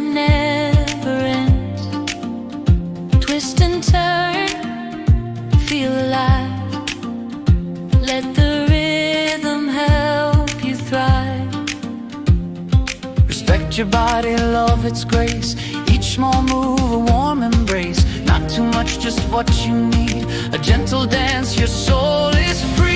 that never ends. Twist and turn, feel alive. Let the rhythm help you thrive. Respect your body, love its grace. Each small move, a warm embrace. Not too much, just what you need. A gentle dance, your soul is free.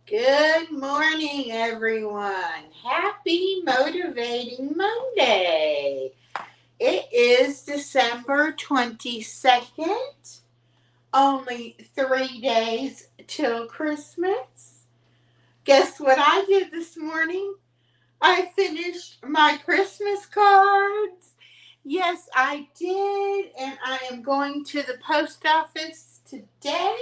Good morning, everyone. Happy Motivating Monday. It is December 22nd. Only 3 days till Christmas. Guess what I did this morning? I finished my Christmas cards. Yes, I did. And I am going to the post office today.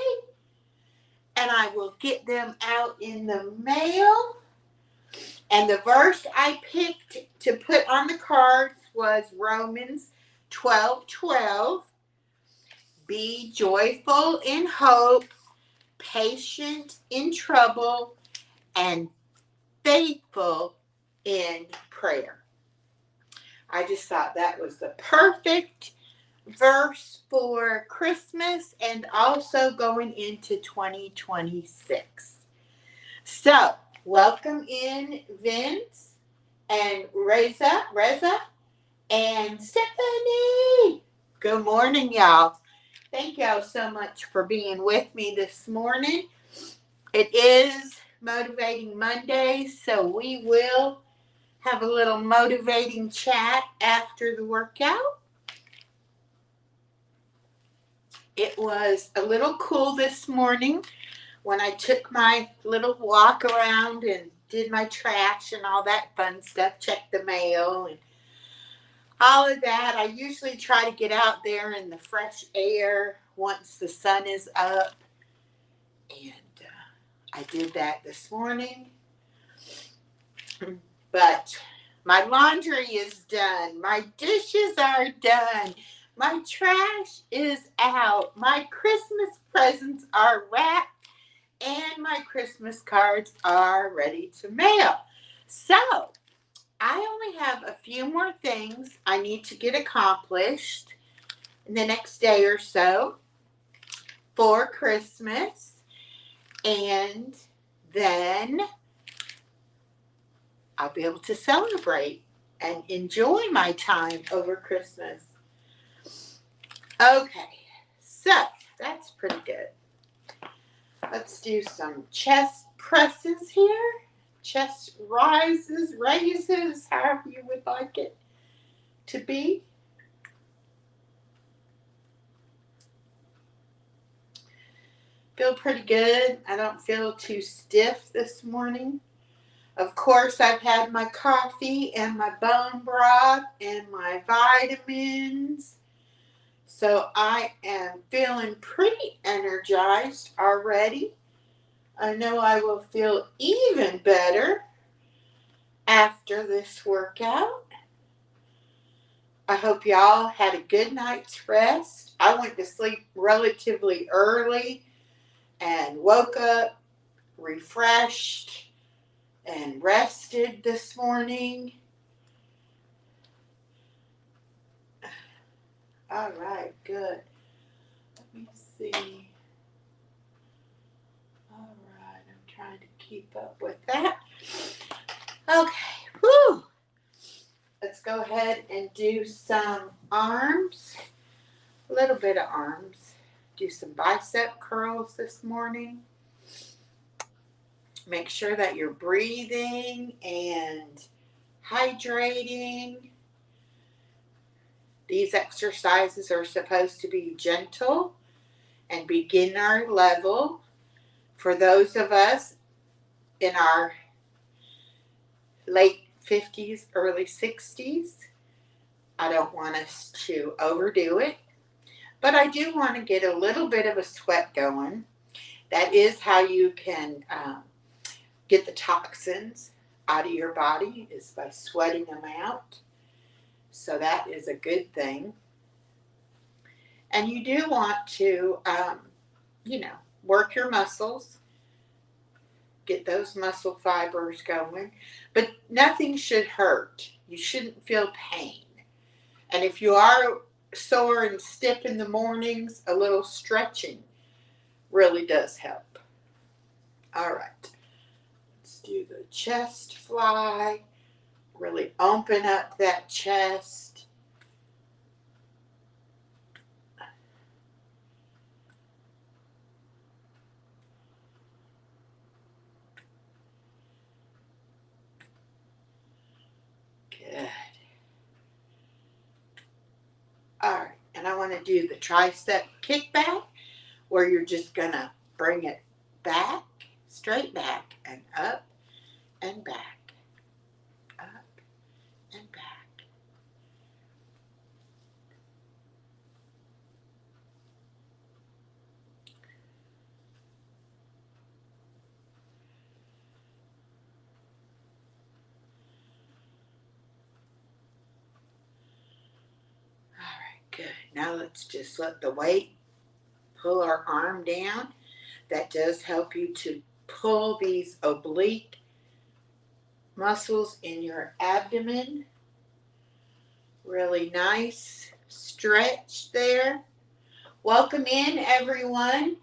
And I will get them out in the mail. And the verse I picked to put on the cards was Romans 12:12. Be joyful in hope, patient in trouble, and faithful in prayer. I just thought that was the perfect verse for Christmas and also going into 2026. So, welcome in Vince and Reza and Stephanie. Good morning, y'all. Thank y'all so much for being with me this morning. It is Motivating Monday, so we will have a little motivating chat after the workout. It was a little cool this morning when I took my little walk around and did my trash and all that fun stuff, checked the mail and all of that. I usually try to get out there in the fresh air once the sun is up. And I did that this morning. But my laundry is done. My dishes are done. My trash is out. My Christmas presents are wrapped. And my Christmas cards are ready to mail. So, I only have a few more things I need to get accomplished in the next day or so for Christmas. And then I'll be able to celebrate and enjoy my time over Christmas. Okay, so that's pretty good. Let's do some chest presses here. Chest raises, however you would like it to be. Feel pretty good. I don't feel too stiff this morning. Of course, I've had my coffee and my bone broth and my vitamins. So I am feeling pretty energized already. I know I will feel even better after this workout. I hope y'all had a good night's rest. I went to sleep relatively early and woke up refreshed and rested this morning. All right, good. Let me see. All right, I'm trying to keep up with that. Okay, whew. Let's go ahead and do some arms. A little bit of arms. Do some bicep curls this morning. Make sure that you're breathing and hydrating. These exercises are supposed to be gentle and beginner level for those of us in our late 50s, early 60s. I don't want us to overdo it, but I do want to get a little bit of a sweat going. That is how you can get the toxins out of your body, is by sweating them out. So that is a good thing. And you do want to work your muscles, get those muscle fibers going. But nothing should hurt. You shouldn't feel pain. And if you are sore and stiff in the mornings, a little stretching really does help. All right. Let's do the chest fly. Really open up that chest. Good. All right. And I want to do the tricep kickback, where you're just going to bring it back, straight back, and up and back, up and back. All right, good. Now let's just let the weight pull our arm down. That does help you to pull these oblique muscles in your abdomen. Really nice stretch there. Welcome in, everyone.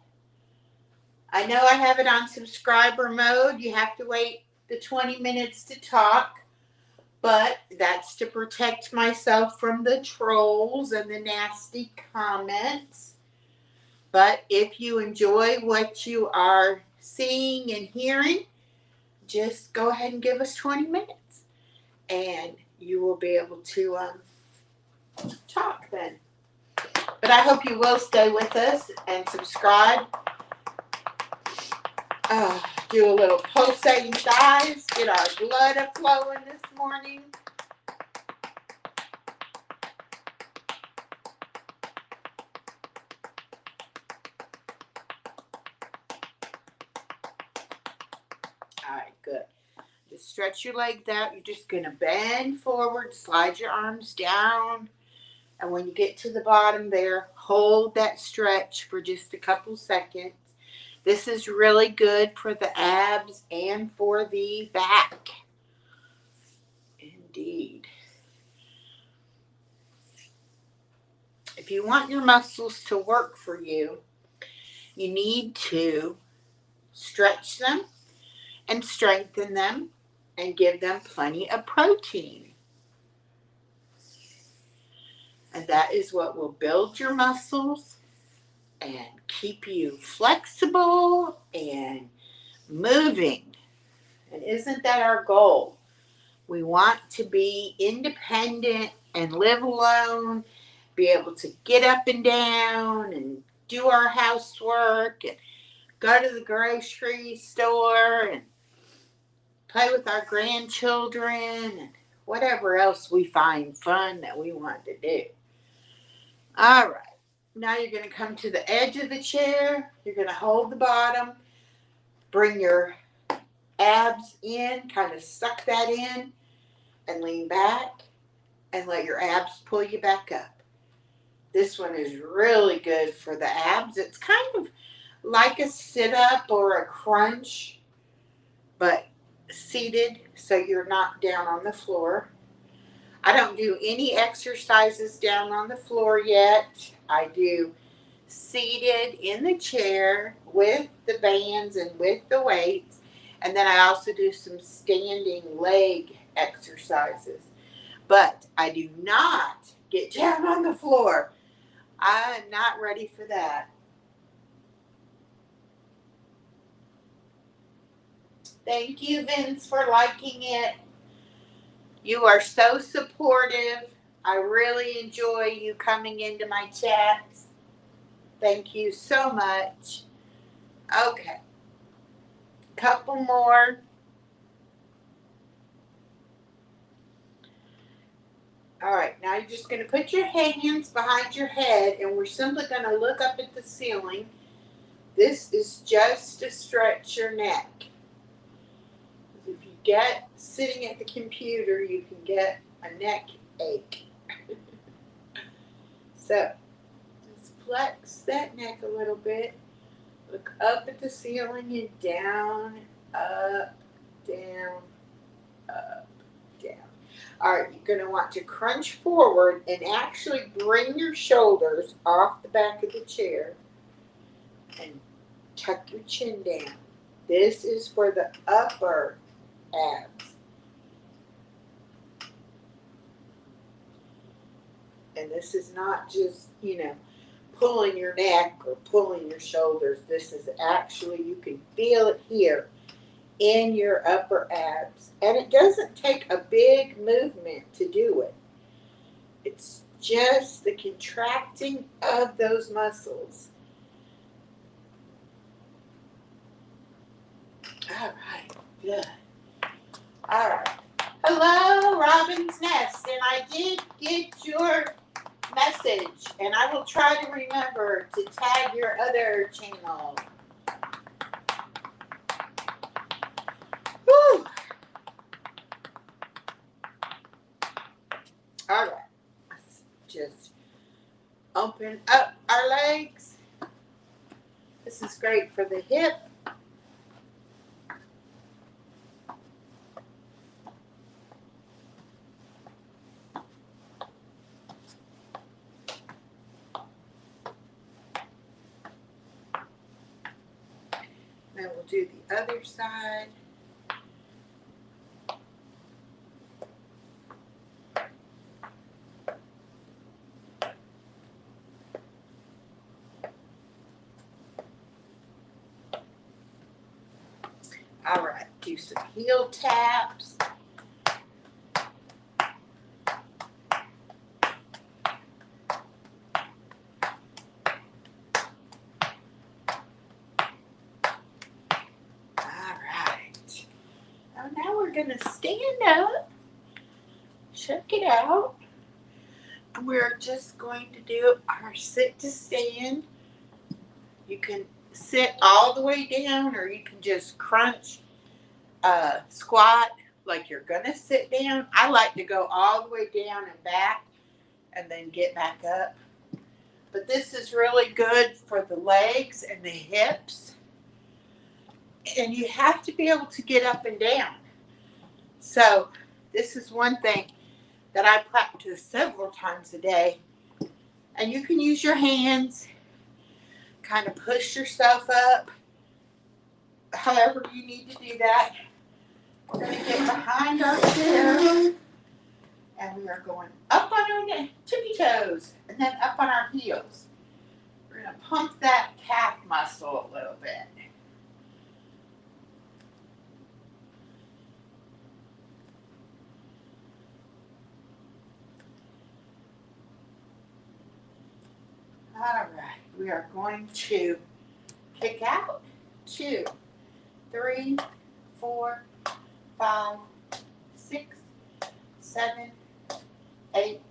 I know I have it on subscriber mode. You have to wait the 20 minutes to talk, but that's to protect myself from the trolls and the nasty comments. But if you enjoy what you are seeing and hearing, just go ahead and give us 20 minutes and you will be able to talk then. But I hope you will stay with us and subscribe. Do a little pulsating thighs, get our blood flowing this morning. All right, good. Just stretch your legs out. You're just going to bend forward, slide your arms down. And when you get to the bottom there, hold that stretch for just a couple seconds. This is really good for the abs and for the back. Indeed. If you want your muscles to work for you, you need to stretch them and strengthen them and give them plenty of protein. And that is what will build your muscles and keep you flexible and moving. And isn't that our goal? We want to be independent and live alone, be able to get up and down and do our housework and go to the grocery store and play with our grandchildren and whatever else we find fun that we want to do. All right. Now you're going to come to the edge of the chair. You're going to hold the bottom. Bring your abs in. Kind of suck that in. And lean back. And let your abs pull you back up. This one is really good for the abs. It's kind of like a sit-up or a crunch, but seated so you're not down on the floor. I don't do any exercises down on the floor yet. I do seated in the chair with the bands and with the weights. And then I also do some standing leg exercises. But I do not get down on the floor. I'm not ready for that. Thank you, Vince, for liking it. You are so supportive. I really enjoy you coming into my chats. Thank you so much. Okay. Couple more. All right. Now you're just going to put your hands behind your head and we're simply going to look up at the ceiling. This is just to stretch your neck. If you get sitting at the computer, you can get a neck ache. So, let's flex that neck a little bit. Look up at the ceiling and down, up, down, up, down. All right, you're going to want to crunch forward and actually bring your shoulders off the back of the chair and tuck your chin down. This is for the upper abs. And this is not just, pulling your neck or pulling your shoulders. This is actually, you can feel it here in your upper abs. And it doesn't take a big movement to do it. It's just the contracting of those muscles. All right, good. All right. Hello, Robin's Nest. And I did get your message. And I will try to remember to tag your other channel. Whew. All right. Let's just open up our legs. This is great for the hip. Then we'll do the other side. All right, do some heel taps. Now we're going to stand up, check it out. We're just going to do our sit to stand. You can sit all the way down or you can just crunch, squat like you're going to sit down. I like to go all the way down and back and then get back up. But this is really good for the legs and the hips. And you have to be able to get up and down. So this is one thing that I practice several times a day. And you can use your hands, kind of push yourself up, however you need to do that. We're going to get behind our chair. And we are going up on our tippy toes and then up on our heels. We're going to pump that calf muscle a little bit. All right, we are going to kick out 2, 3, 4, 5, 6, 7, 8,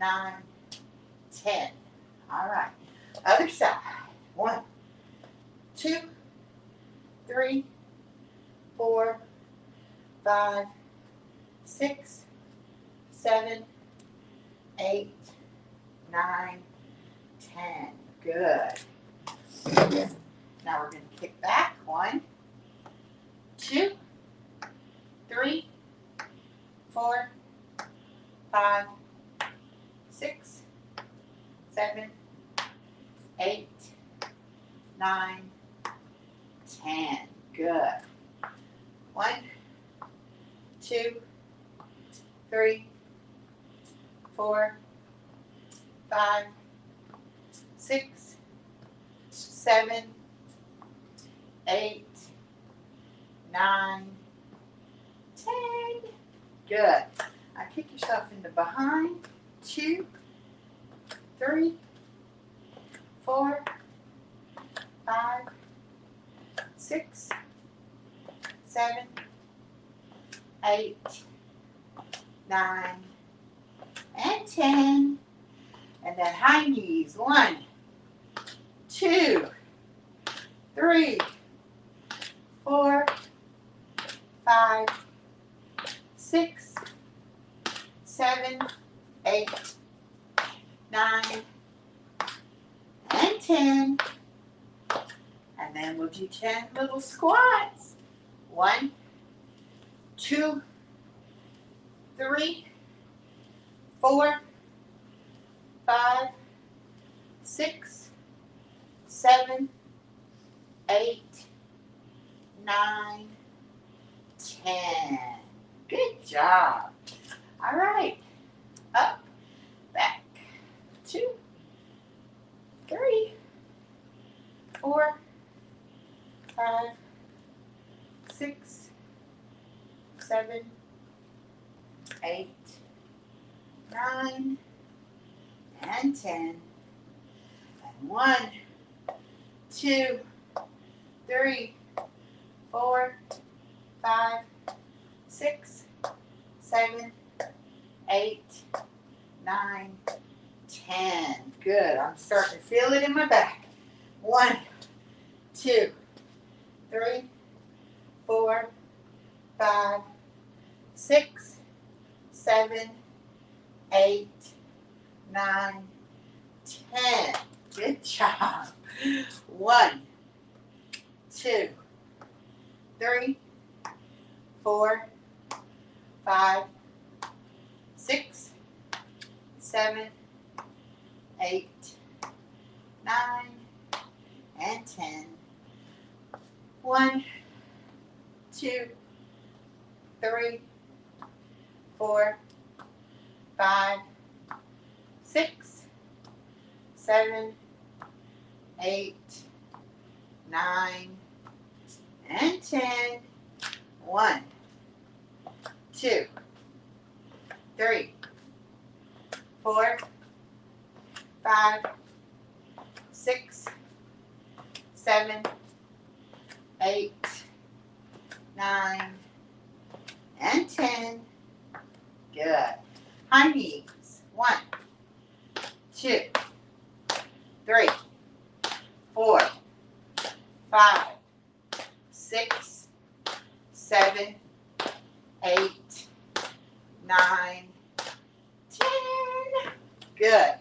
9, 10. All right, other side. 1, 2, 3, 4, 5, 6, 7, 8, 9, 10. Good. Now we're going to kick back. 1, 2, 3, 4, 5, 6, 7, 8, 9, 10. Good. 1, 2, 3, 4, 5, 6, 7, 8, 9, 10. Good. Now kick yourself in the behind. 2, 3, 4, 5, 6, 7, 8, 9, and 10. And then high knees. 1, 2, 3, 4, 5, 6, 7, 8, 9, and 10. And then we'll do 10 little squats. 1, 2, 3, 4, 5, 6, 7, 8, 9, 10. Good job. All right. Up, back. 2, 3, 4, 5, 6, 7, 8, 9, and 10. And 1, 2, 3, 4, 5, 6, 7, 8, 9, 10. Good. I'm starting to feel it in my back. 1, 2, 3, 4, 5, 6, 7, 8, 9, 10. Good job. 1, 2, 3, 4, 5, 6, 7, 8, 9, and 10. 1, 2, 3, 4, 5, 6, 7, 8, 9, and 10. 1, 2, 3, 4, 5, 6, 7, 8, 9, and 10. Good. High knees. 1, 2, 3, 4, 5, 6, 7, 8, 9, 10. Good.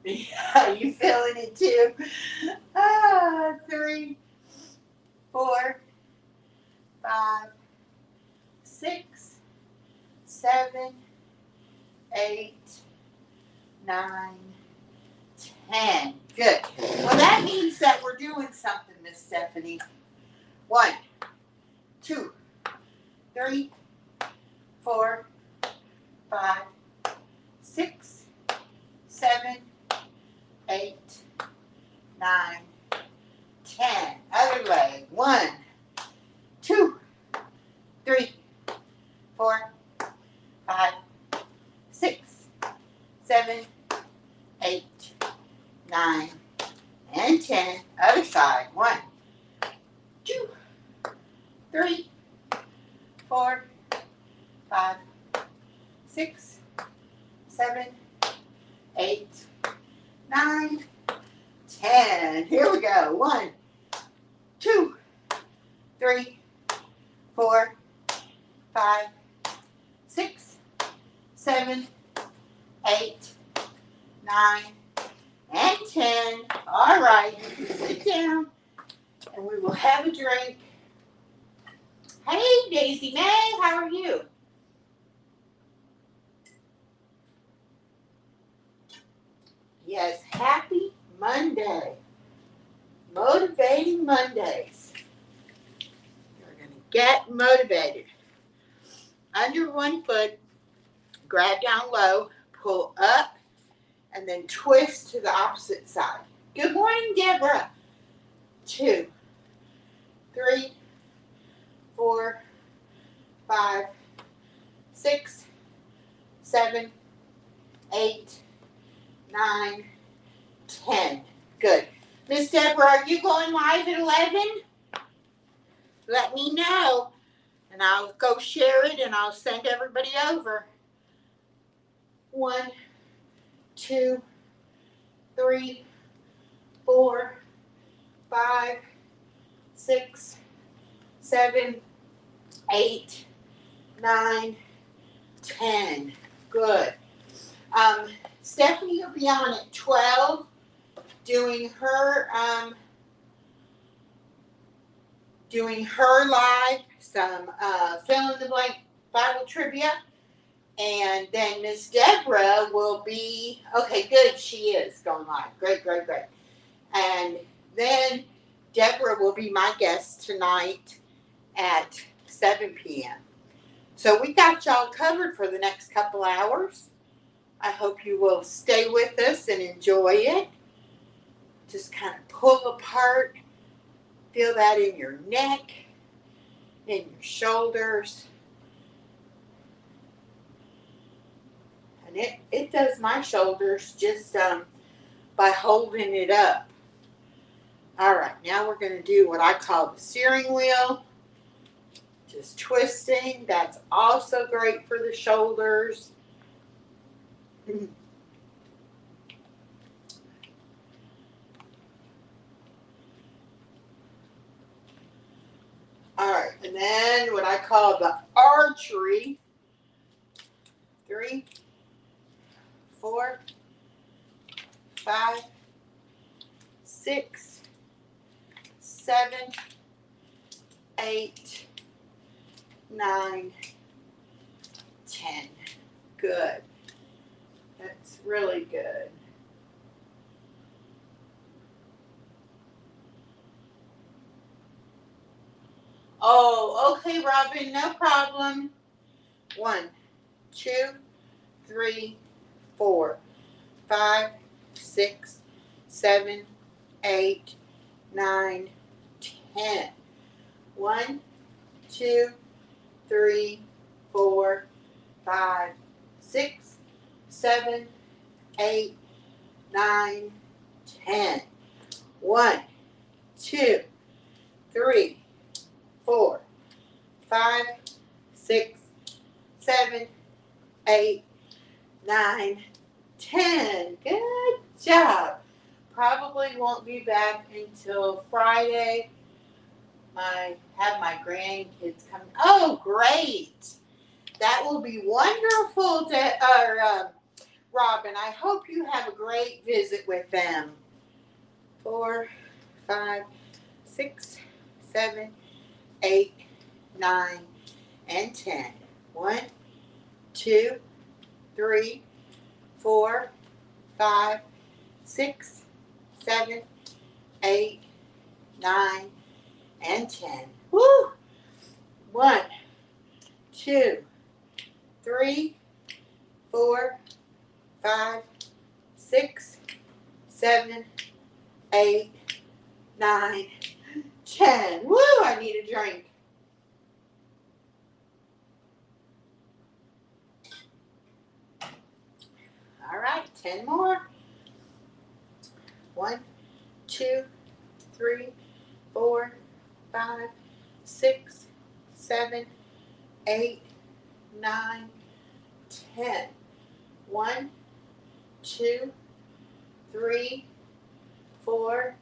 Yeah, you feeling it too? 3, 4, 5, 6, 7, 8, 9, 10. Good. Well, that means that we're doing something, Miss Stephanie. 1, 2, 3, 4, 5, 6, 7, 8, 9, 10. Other leg. 1, 2, 3, 4, 5, 6, 7, 8, 9, and 10. Other side. 1, 2, 3, 4, 5, 6, 7, 8, 9, 10. Here we go. 1, 2, 3, 4, 5, 6, 7, 8, 9, and 10. All right. Sit down and we will have a drink. Hey, Daisy May, how are you? Yes, happy Monday. Motivating Mondays. You're going to get motivated. Under one foot, grab down low, pull up, and then twist to the opposite side. Good morning, Deborah. 2, 3, 4, 5, 6, 7, 8, 9, 10. Good. Miss Deborah, are you going live at 11? Let me know, and I'll go share it, and I'll send everybody over. 1, 2, 3, 4, 5, 6, 7, 8, 9, 10. Good. Stephanie will be on at 12. doing her live, some fill in the blank Bible trivia. And then Miss Deborah will be, okay, good, she is going live. Great. And then Deborah will be my guest tonight at 7 p.m. So we got y'all covered for the next couple hours. I hope you will stay with us and enjoy it. Just kind of pull apart. Feel that in your neck, in your shoulders. And it does my shoulders just by holding it up. All right, now we're going to do what I call the steering wheel. Just twisting. That's also great for the shoulders. All right, and then what I call the archery. 3, 4, 5, 6, 7, 8, 9, 10. Good. That's really good. Oh, okay, Robin, no problem. 1, 2, 3, 4, 5, 6, 7, 8, 9, 10. 1, 2, 3, 4, 5, 6, 7, 8, 9, 10. 1, 2, 3, 4, 5, 6, 7, 8, 9, 10. Good job. Probably won't be back until Friday. Have my grandkids come. Oh, great. That will be wonderful, Robin. I hope you have a great visit with them. 4, 5, 6, 7, 8, 9, and 10. 1, 2, 3, 4, 5, 6, 7, 8, 9, and 10. Woo! 1, 2, 3, 4, 5, 6, 7, 8, 9, 10. Woo! I need a drink. All right, 10 more. 1, 2, 3, 4, 5, 6, 7, 8, 9, 10. 1, 2, 3, 4,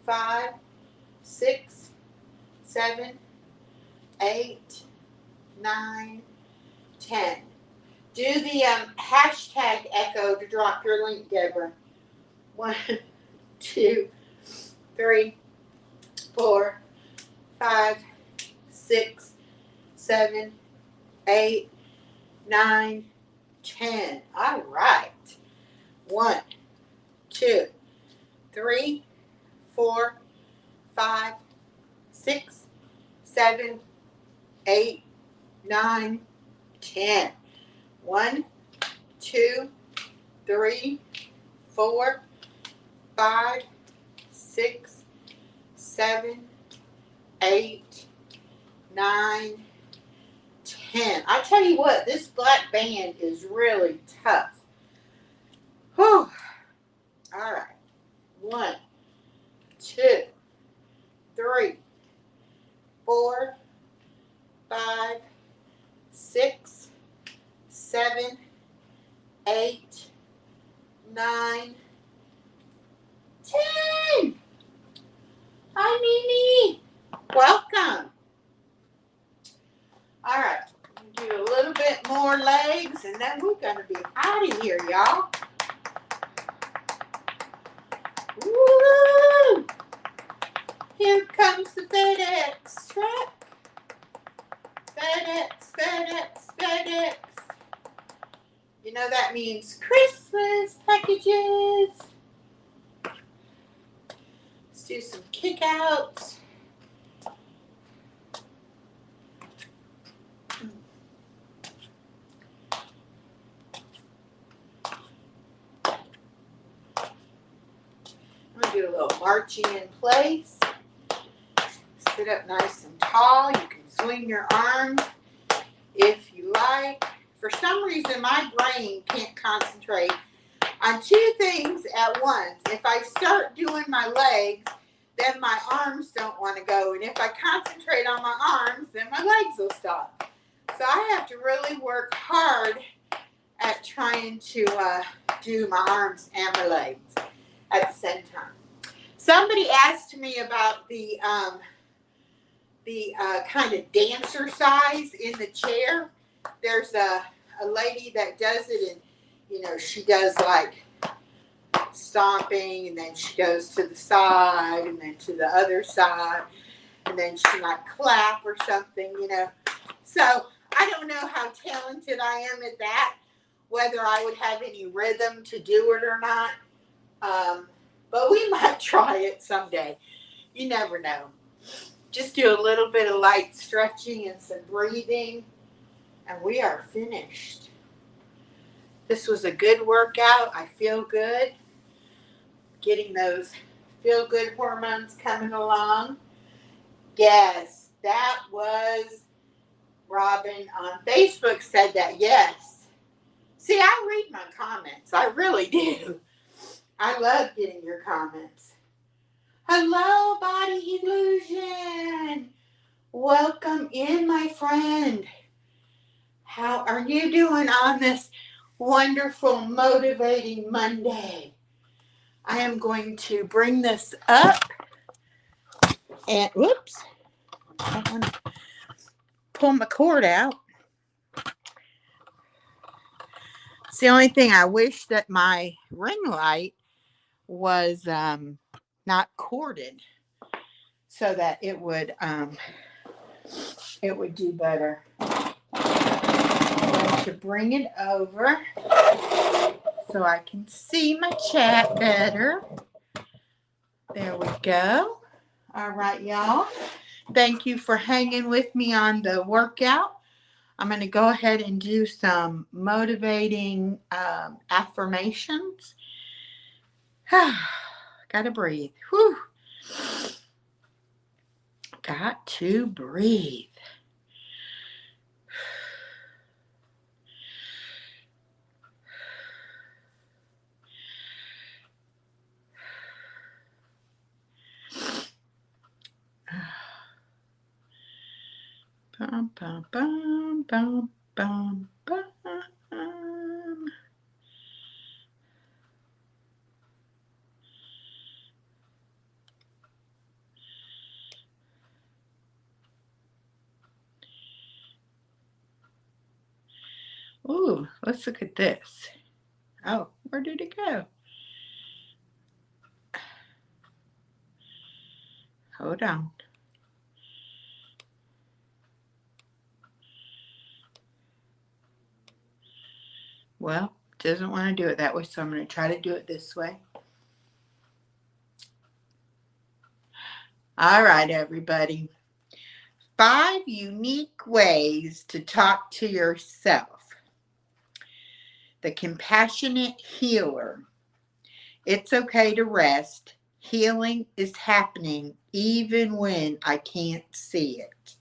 5, 6, 7, 8, 9, 10. Do the hashtag echo to drop your link, Deborah. 1, 2, 3, 4, 5, 6, 7, 8, 9, 10. All right. 1, 2, 3, 4, 5, 6, 7, 8, 9, 10. 1, 2, 3, 4, 5, 6, 7, 8, 9, 10. I tell you what, this black band is really tough. Whew. All right. 1, 2, 3, 4, 5, 6, 7, 8, 9, 10. Hi, Mimi. Welcome. All right. Do a little bit more legs, and then we're going to be out of here, y'all. Here comes the FedEx truck. FedEx, FedEx, FedEx. You know that means Christmas packages. Let's do some kickouts. I'm going to do a little marching in place. Sit up nice and tall. You can swing your arms if you like. For some reason, my brain can't concentrate on two things at once. If I start doing my legs, then my arms don't want to go. And if I concentrate on my arms, then my legs will stop. So I have to really work hard at trying to do my arms and my legs at the same time. Somebody asked me about the kind of dancer size in the chair. There's a lady that does it, and you know, she does like stomping, and then she goes to the side, and then to the other side, and then she might clap or something, you know. So I don't know how talented I am at that, whether I would have any rhythm to do it or not. But we might try it someday. You never know. Just do a little bit of light stretching and some breathing, and we are finished. This was a good workout. I feel good. Getting those feel-good hormones coming along. Yes, that was Robin on Facebook said that. Yes. See, I read my comments. I really do. I love getting your comments. Hello, Body Illusion. Welcome in, my friend. How are you doing on this wonderful, motivating Monday? I am going to bring this up. And, whoops. I want to pull my cord out. It's the only thing I wish that my ring light was not corded so that it would do better. I'm going to bring it over so I can see my chat better. There we go. All right, y'all. Thank you for hanging with me on the workout. I'm going to go ahead and do some motivating affirmations. Gotta breathe. Whew. Got to breathe. Bum, bum, bum, bum, bum, bum. Ooh, let's look at this. Oh, where did it go? Hold on. Well, it doesn't want to do it that way, so I'm going to try to do it this way. All right, everybody. 5 unique ways to talk to yourself. The compassionate healer. It's okay to rest. Healing is happening even when I can't see it.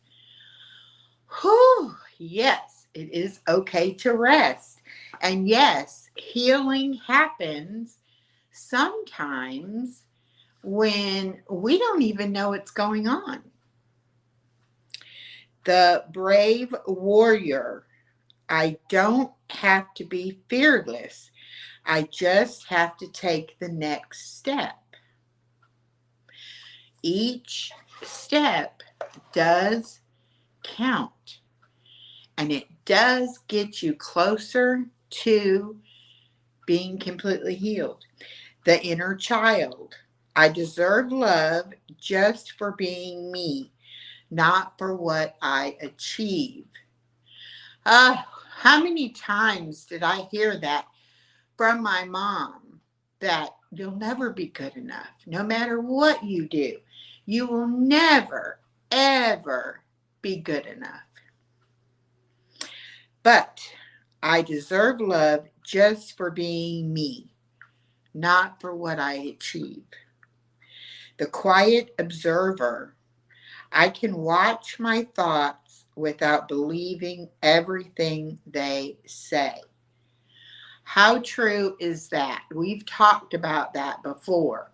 Whew, yes, it is okay to rest. And yes, healing happens sometimes when we don't even know what's going on. The brave warrior. I don't have to be fearless. I just have to take the next step. Each step does count, and it does get you closer to being completely healed. The inner child. I deserve love just for being me, not for what I achieve. Uh, how many times did I hear that from my mom, that you'll never be good enough, no matter what you do? You will never, ever be good enough. But I deserve love just for being me, not for what I achieve. The quiet observer. I can watch my thoughts without believing everything they say. How true is that? We've talked about that before.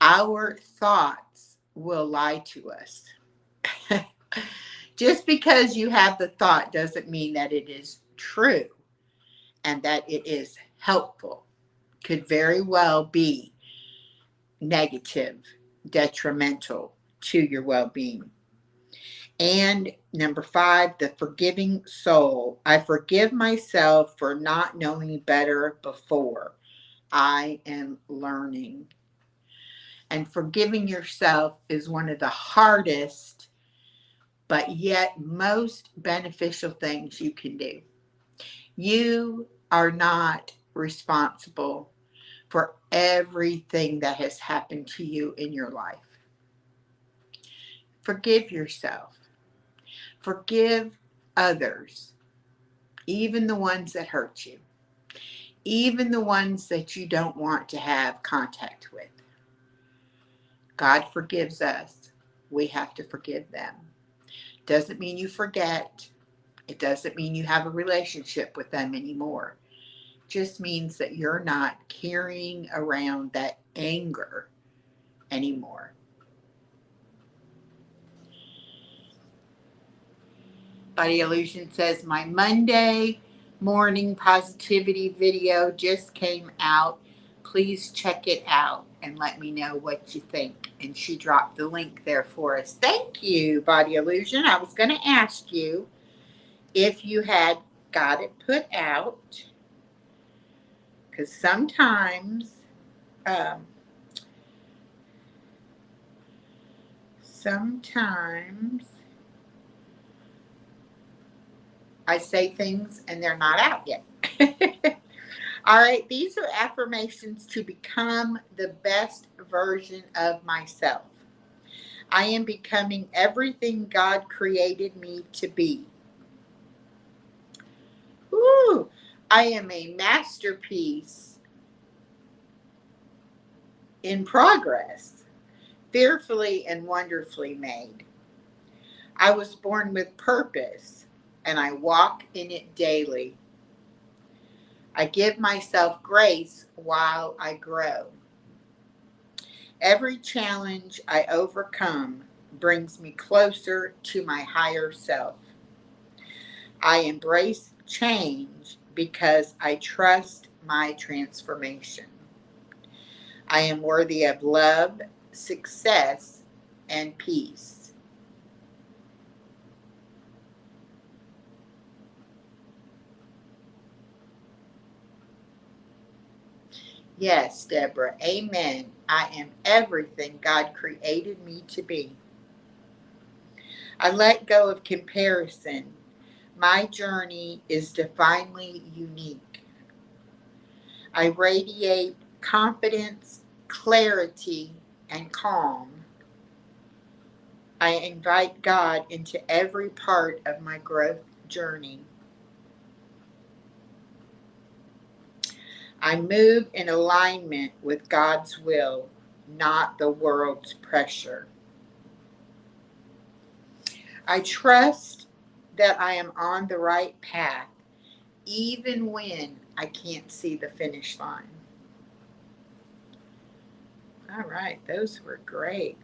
Our thoughts will lie to us. Just because you have the thought doesn't mean that it is true and that it is helpful. Could very well be negative, detrimental to your well-being. And number 5, the forgiving soul. I forgive myself for not knowing better before. I am learning. And forgiving yourself is one of the hardest, but yet most beneficial things you can do. You are not responsible for everything that has happened to you in your life. Forgive yourself. Forgive others, even the ones that hurt you, even the ones that you don't want to have contact with. God forgives us. We have to forgive them. Doesn't mean you forget. It doesn't mean you have a relationship with them anymore. It just means that you're not carrying around that anger anymore. Body Illusion says, my Monday morning positivity video just came out. Please check it out and let me know what you think. And she dropped the link there for us. Thank you, Body Illusion. I was going to ask you if you had got it put out, because sometimes I say things and they're not out yet. All right, these are affirmations to become the best version of myself. I am becoming everything God created me to be. Woo! I am a masterpiece in progress, fearfully and wonderfully made. I was born with purpose, and I walk in it daily. I give myself grace while I grow. Every challenge I overcome brings me closer to my higher self. I embrace change because I trust my transformation. I am worthy of love, success, and peace. Yes, Deborah, amen. I am everything God created me to be. I let go of comparison. My journey is divinely unique. I radiate confidence, clarity, and calm. I invite God into every part of my growth journey. I move in alignment with God's will, not the world's pressure. I trust that I am on the right path, even when I can't see the finish line. All right, those were great.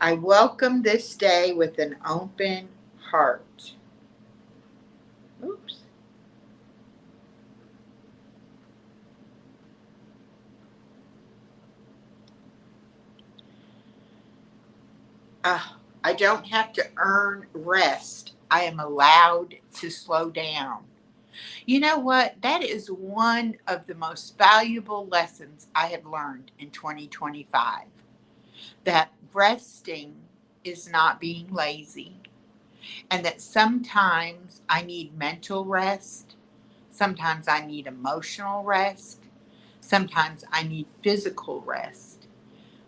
I welcome this day with an open heart. Oops. I don't have to earn rest. I am allowed to slow down. You know what? That is one of the most valuable lessons I have learned in 2025. That resting is not being lazy, and that sometimes I need mental rest, sometimes I need emotional rest, sometimes I need physical rest.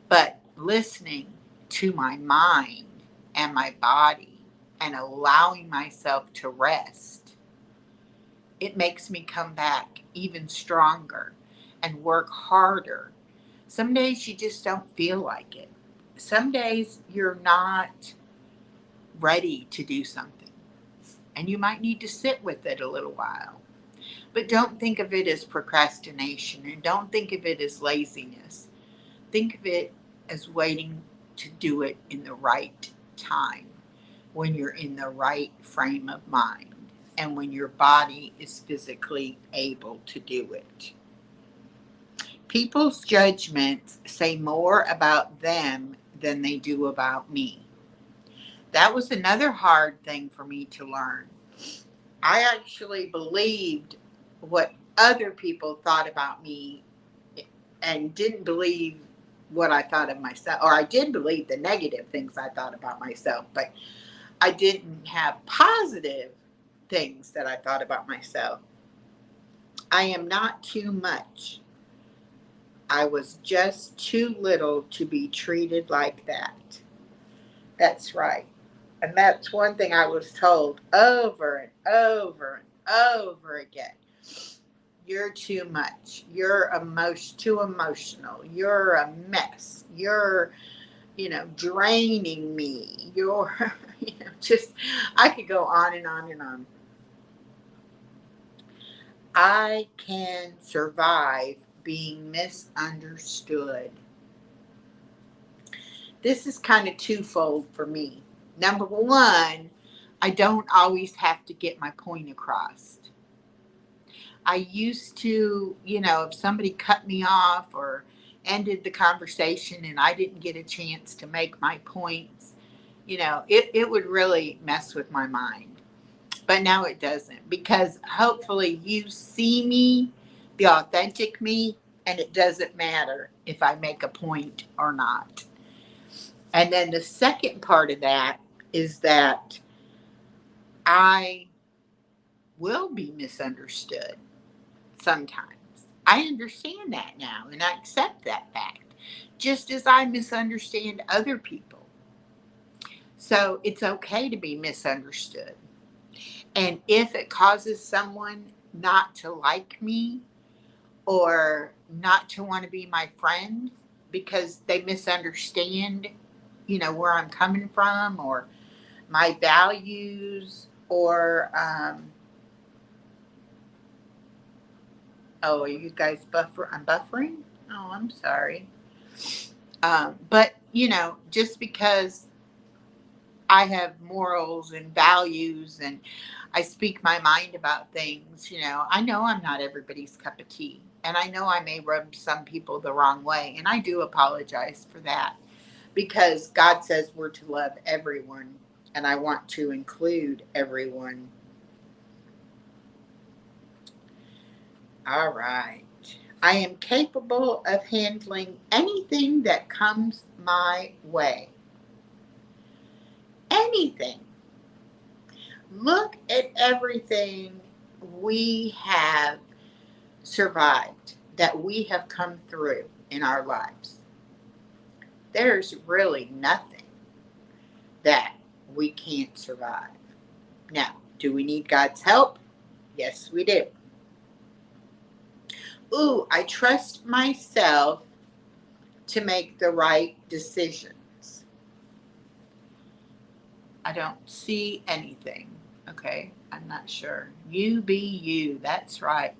But listening to my mind and my body and allowing myself to rest, it makes me come back even stronger and work harder. Some days you just don't feel like it. Some days you're not ready to do something, and you might need to sit with it a little while. But don't think of it as procrastination, and don't think of it as laziness. Think of it as waiting to do it in the right time, when you're in the right frame of mind, and when your body is physically able to do it. People's judgments say more about them than they do about me. That was another hard thing for me to learn. I actually believed what other people thought about me and didn't believe what I thought of myself. Or I did believe the negative things I thought about myself, but I didn't have positive things that I thought about myself. I am not too much. I was just too little to be treated like that. That's right. And that's one thing I was told over and over and over again. You're too much. You're too emotional. You're a mess. You're, draining me. You're, just, I could go on and on and on. I can survive being misunderstood. This is kind of twofold for me. Number one, I don't always have to get my point across. I used to, if somebody cut me off or ended the conversation and I didn't get a chance to make my points, it would really mess with my mind. But now it doesn't, because hopefully you see me, the authentic me, and it doesn't matter if I make a point or not. And then the second part of that is that I will be misunderstood sometimes. I understand that now and I accept that fact, just as I misunderstand other people. So it's okay to be misunderstood. And if it causes someone not to like me or not to want to be my friend because they misunderstand, where I'm coming from or my values or, oh, are you guys I'm buffering? Oh, I'm sorry. But, just because I have morals and values and I speak my mind about things, I know I'm not everybody's cup of tea. And I know I may rub some people the wrong way. And I do apologize for that, because God says we're to love everyone. And I want to include everyone. All right. I am capable of handling anything that comes my way. Anything. Look at everything we have survived, that we have come through in our lives. There's really nothing that we can't survive. Now, do we need God's help? Yes, we do. Ooh, I trust myself to make the right decisions. I don't see anything. Okay, I'm not sure. You be you. That's right.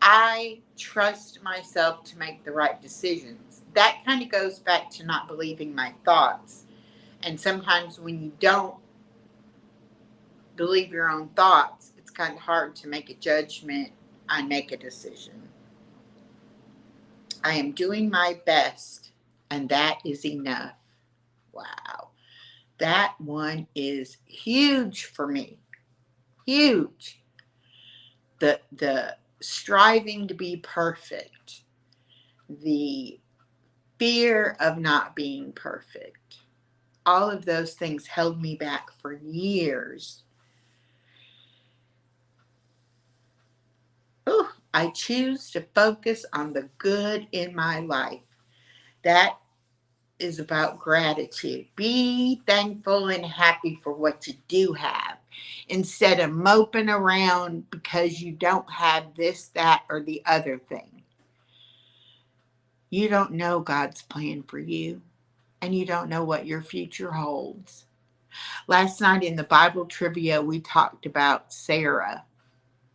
I trust myself to make the right decisions. That kind of goes back to not believing my thoughts. And sometimes when you don't believe your own thoughts, it's kind of hard to make a judgment and make a decision. I am doing my best, and that is enough. Wow. That one is huge for me. Huge. the striving to be perfect, the fear of not being perfect, all of those things held me back for years. Ooh, I choose to focus on the good in my life. That is about gratitude. Be thankful and happy for what you do have instead of moping around because you don't have this, that, or the other thing. You don't know God's plan for you, and you don't know what your future holds. Last night in the Bible trivia, we talked about Sarah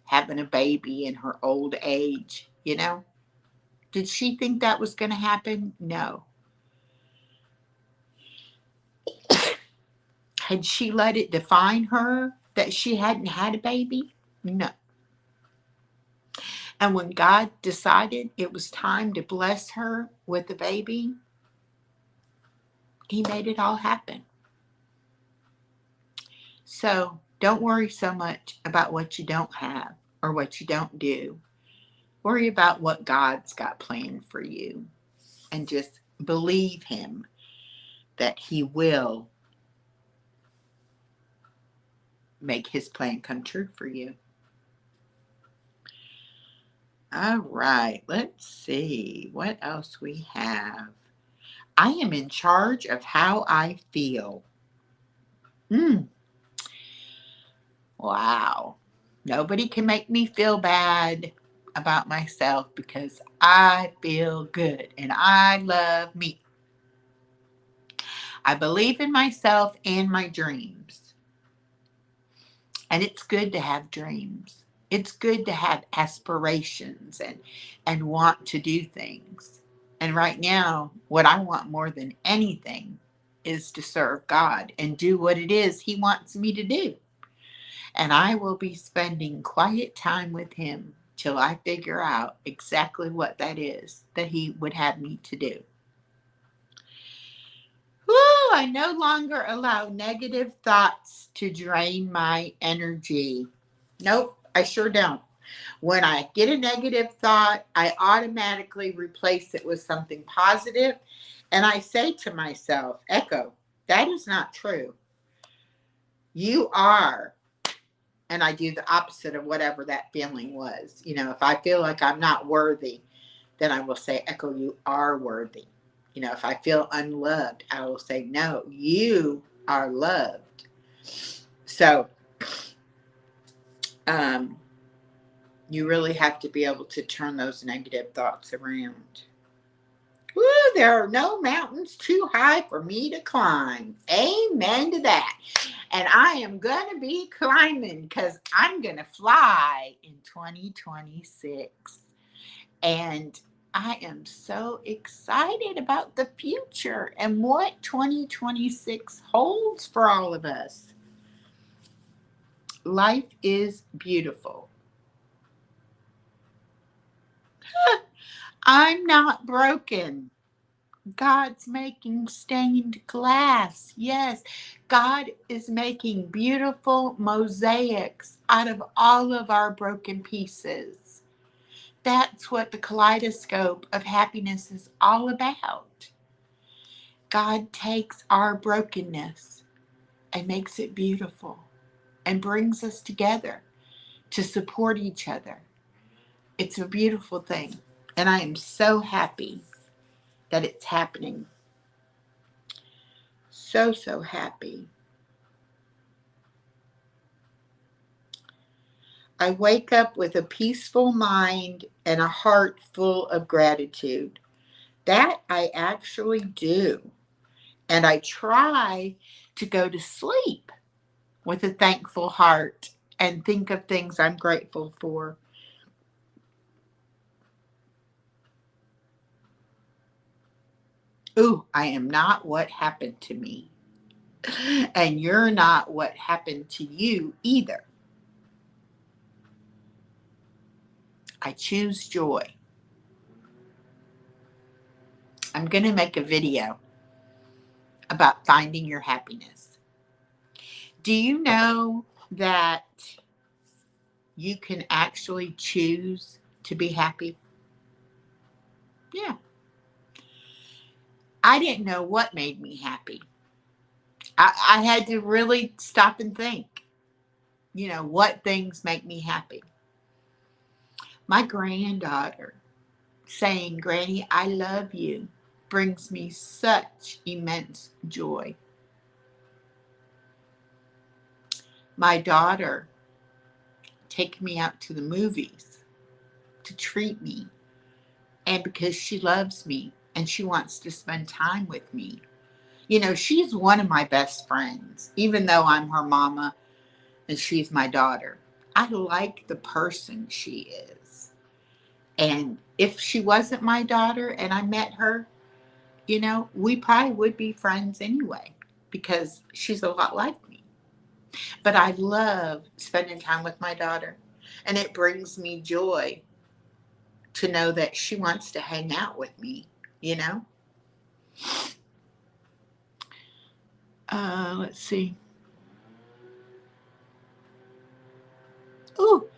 having a baby in her old age, Did she think that was going to happen? No. Had she let it define her that she hadn't had a baby? No. And when God decided it was time to bless her with a baby, He made it all happen. So don't worry so much about what you don't have or what you don't do. Worry about what God's got planned for you and just believe Him that He will make His plan come true for you. All right, let's see what else we have. I am in charge of how I feel. Wow. Nobody can make me feel bad about myself because I feel good and I love me. I believe in myself and my dreams. And it's good to have dreams. It's good to have aspirations and want to do things. And right now, what I want more than anything is to serve God and do what it is He wants me to do. And I will be spending quiet time with Him till I figure out exactly what that is that He would have me to do. Woo, I no longer allow negative thoughts to drain my energy. Nope, I sure don't. When I get a negative thought, I automatically replace it with something positive, and I say to myself, Echo, that is not true. You are. And I do the opposite of whatever that feeling was. If I feel like I'm not worthy, then I will say, Echo, you are worthy. If I feel unloved, I will say, no, you are loved. So, you really have to be able to turn those negative thoughts around. Woo, there are no mountains too high for me to climb. Amen to that. And I am going to be climbing because I'm going to fly in 2026. And I am so excited about the future and what 2026 holds for all of us. Life is beautiful. I'm not broken. God's making stained glass. Yes, God is making beautiful mosaics out of all of our broken pieces. That's what the kaleidoscope of happiness is all about. God takes our brokenness and makes it beautiful and brings us together to support each other. It's a beautiful thing, and I am so happy that it's happening. So, so happy. I wake up with a peaceful mind and a heart full of gratitude. That I actually do. And I try to go to sleep with a thankful heart and think of things I'm grateful for. Ooh, I am not what happened to me. And you're not what happened to you either. I choose joy. I'm going to make a video about finding your happiness. Do you know that you can actually choose to be happy? Yeah. I didn't know what made me happy. I had to really stop and think, what things make me happy. My granddaughter saying, "Granny, I love you," brings me such immense joy. My daughter taking me out to the movies to treat me, and because she loves me and she wants to spend time with me. She's one of my best friends, even though I'm her mama and she's my daughter. I like the person she is. And if she wasn't my daughter and I met her, we probably would be friends anyway because she's a lot like me. But I love spending time with my daughter, and it brings me joy to know that she wants to hang out with me, you know? Let's see. Ooh,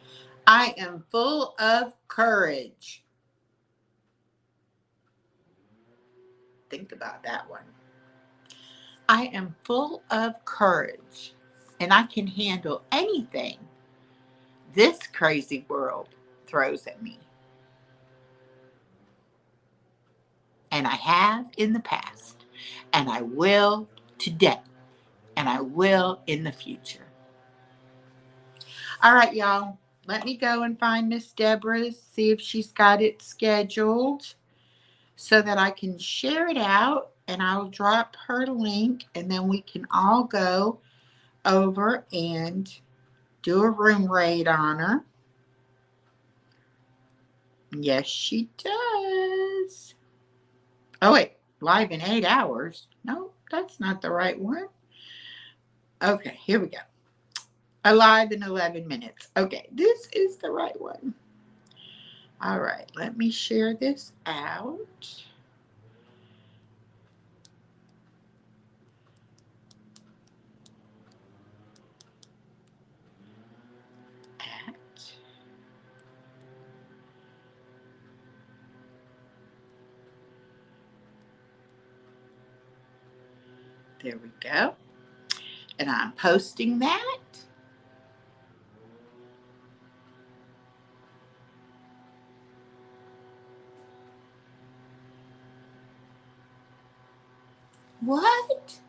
I am full of courage. Think about that one. I am full of courage, and I can handle anything this crazy world throws at me. And I have in the past, and I will today, and I will in the future. All right, y'all. Let me go and find Miss Deborah's, see if she's got it scheduled so that I can share it out, and I'll drop her link, and then we can all go over and do a room raid on her. Yes, she does. Oh, wait. Live in 8 hours. No, that's not the right one. Okay, here we go. Alive in 11 minutes. Okay, this is the right one. All right, let me share this out. There we go. And I'm posting that. What?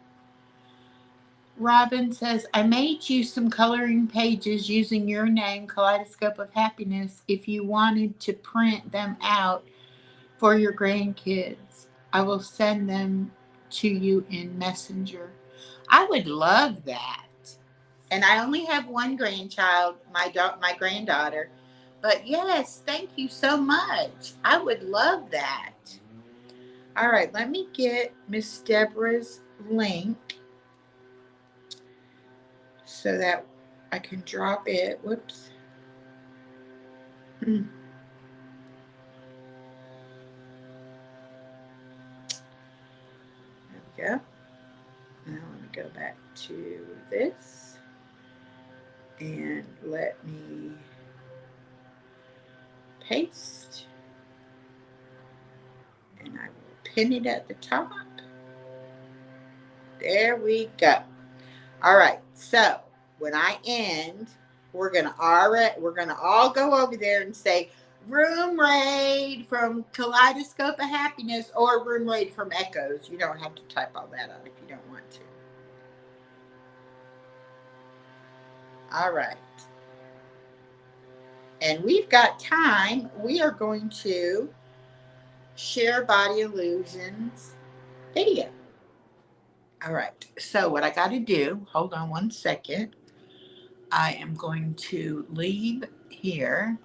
Robin says, I made you some coloring pages using your name, Kaleidoscope of Happiness, if you wanted to print them out for your grandkids. I will send them to you in Messenger. I would love that. And I only have one grandchild, my granddaughter. But yes, thank you so much. I would love that. All right, let me get Miss Deborah's link so that I can drop it. Whoops. There we go. Now let me go back to this and let me paste, and I will pin it at the top. There we go. All right, so when I end, we're gonna all go over there and say room raid from Kaleidoscope of Happiness or room raid from Echoes. You don't have to type all that out if you don't want to. All right. And we've got time. We are going to share Body Illusions video. All right. So what I got to do, hold on one second. I am going to leave here.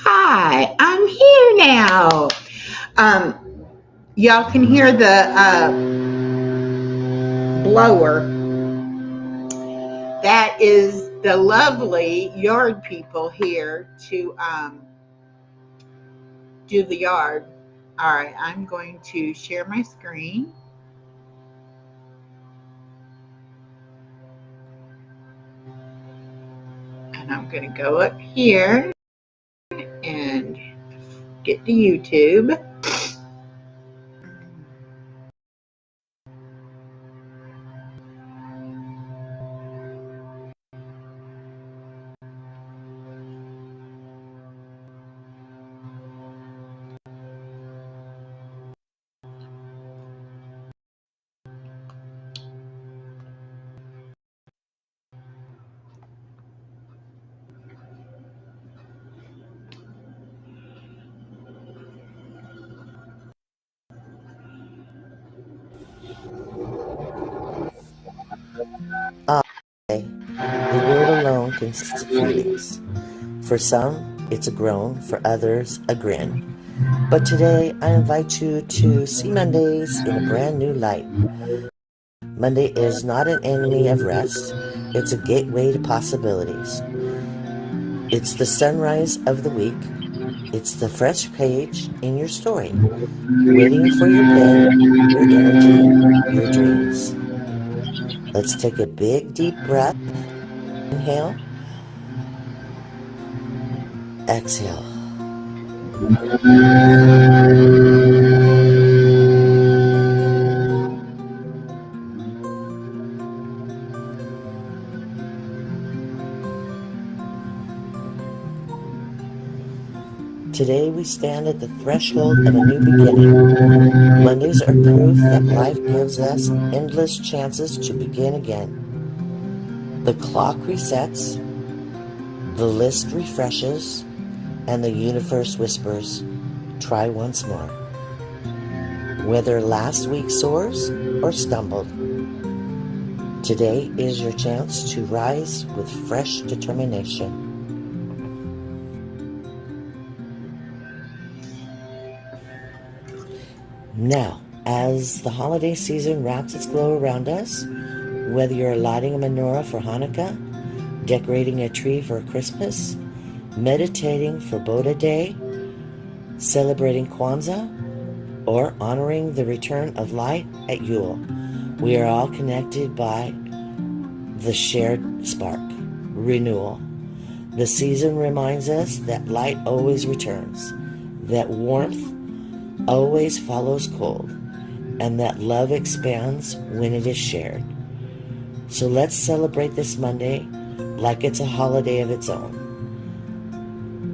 Hi, I'm here now. Y'all can hear the blower. That is the lovely yard people here to do the yard. All right, I'm going to share my screen. And I'm going to go up here and get to YouTube. The word alone can speak feelings. For some, it's a groan, for others, a grin. But today, I invite you to see Mondays in a brand new light. Monday is not an enemy of rest. It's a gateway to possibilities. It's the sunrise of the week. It's the fresh page in your story, waiting for your pen, your energy, your dreams. Let's take a big, deep breath. Inhale. Exhale. Today we stand at the threshold of a new beginning. Mondays are proof that life gives us endless chances to begin again. The clock resets, the list refreshes, and the universe whispers, try once more. Whether last week soars or stumbled, today is your chance to rise with fresh determination. Now, as the holiday season wraps its glow around us, whether you're lighting a menorah for Hanukkah, decorating a tree for Christmas, meditating for Boda Day, celebrating Kwanzaa, or honoring the return of light at Yule, we are all connected by the shared spark, renewal. The season reminds us that light always returns, that warmth always follows cold, and that love expands when it is shared. So let's celebrate this Monday like it's a holiday of its own.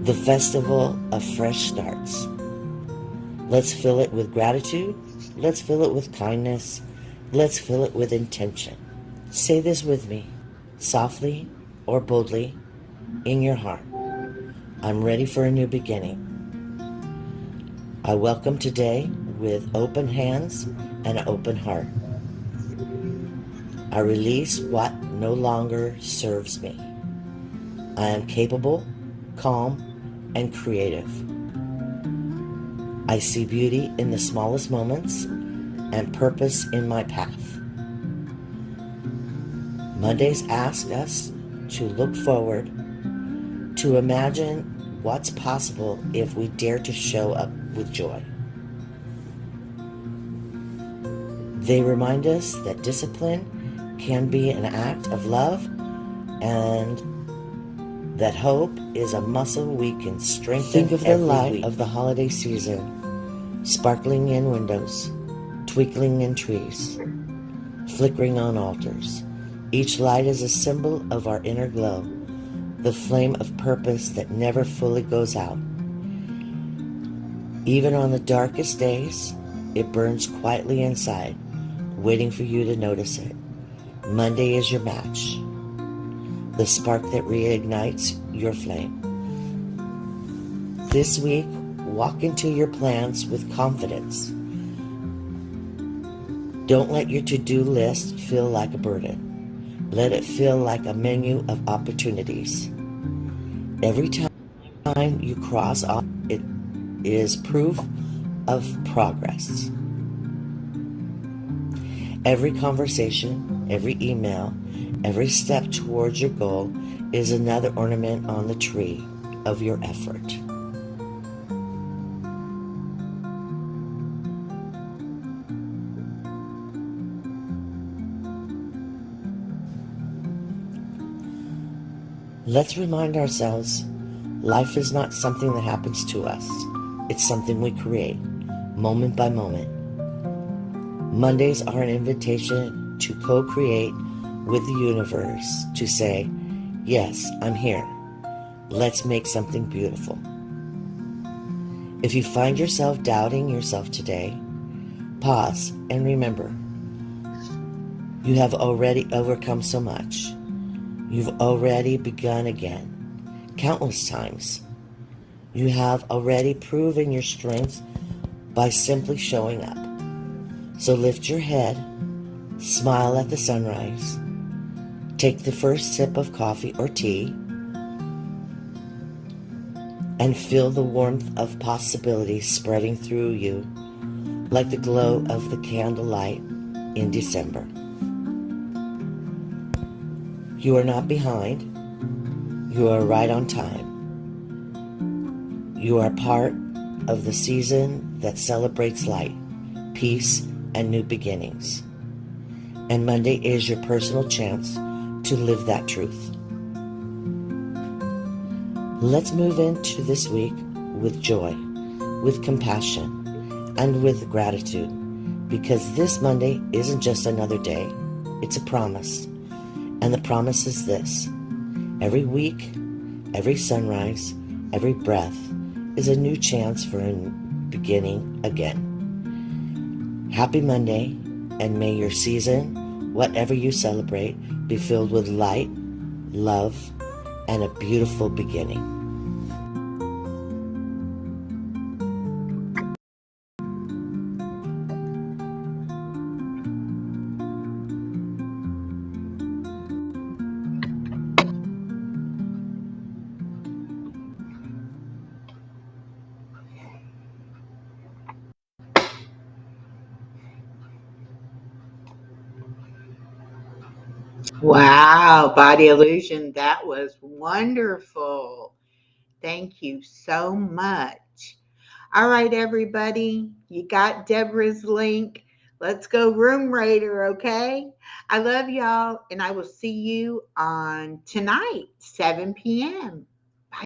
The festival of fresh starts. Let's fill it with gratitude. Let's fill it with kindness. Let's fill it with intention. Say this with me, softly or boldly, in your heart. I'm ready for a new beginning. I welcome today with open hands and an open heart. I release what no longer serves me. I am capable, calm, and creative. I see beauty in the smallest moments and purpose in my path. Mondays ask us to look forward, to imagine what's possible if we dare to show up with joy. They remind us that discipline can be an act of love and that hope is a muscle we can strengthen. Think of the light of the holiday season, sparkling in windows, twinkling in trees, flickering on altars. Each light is a symbol of our inner glow, the flame of purpose that never fully goes out. Even on the darkest days, it burns quietly inside, waiting for you to notice it. Monday is your match, the spark that reignites your flame. This week, walk into your plans with confidence. Don't let your to-do list feel like a burden. Let it feel like a menu of opportunities. Every time you cross off, it is proof of progress. Every conversation, every email, every step towards your goal is another ornament on the tree of your effort. Let's remind ourselves, life is not something that happens to us. It's something we create, moment by moment. Mondays are an invitation to co-create with the universe, to say, yes, I'm here. Let's make something beautiful. If you find yourself doubting yourself today, pause and remember, you have already overcome so much. You've already begun again, countless times. You have already proven your strength by simply showing up. So lift your head, smile at the sunrise, take the first sip of coffee or tea, and feel the warmth of possibility spreading through you like the glow of the candlelight in December. You are not behind. You are right on time. You are part of the season that celebrates light, peace, and new beginnings. And Monday is your personal chance to live that truth. Let's move into this week with joy, with compassion, and with gratitude, because this Monday isn't just another day, it's a promise. And the promise is this: every week, every sunrise, every breath is a new chance for a beginning again. Happy Monday, and may your season, whatever you celebrate, be filled with light, love, and a beautiful beginning. Wow, Body Illusion, that was wonderful. Thank you so much. All right, everybody, you got Deborah's link. Let's go room raider, okay? I love y'all, and I will see you on tonight, 7 p.m.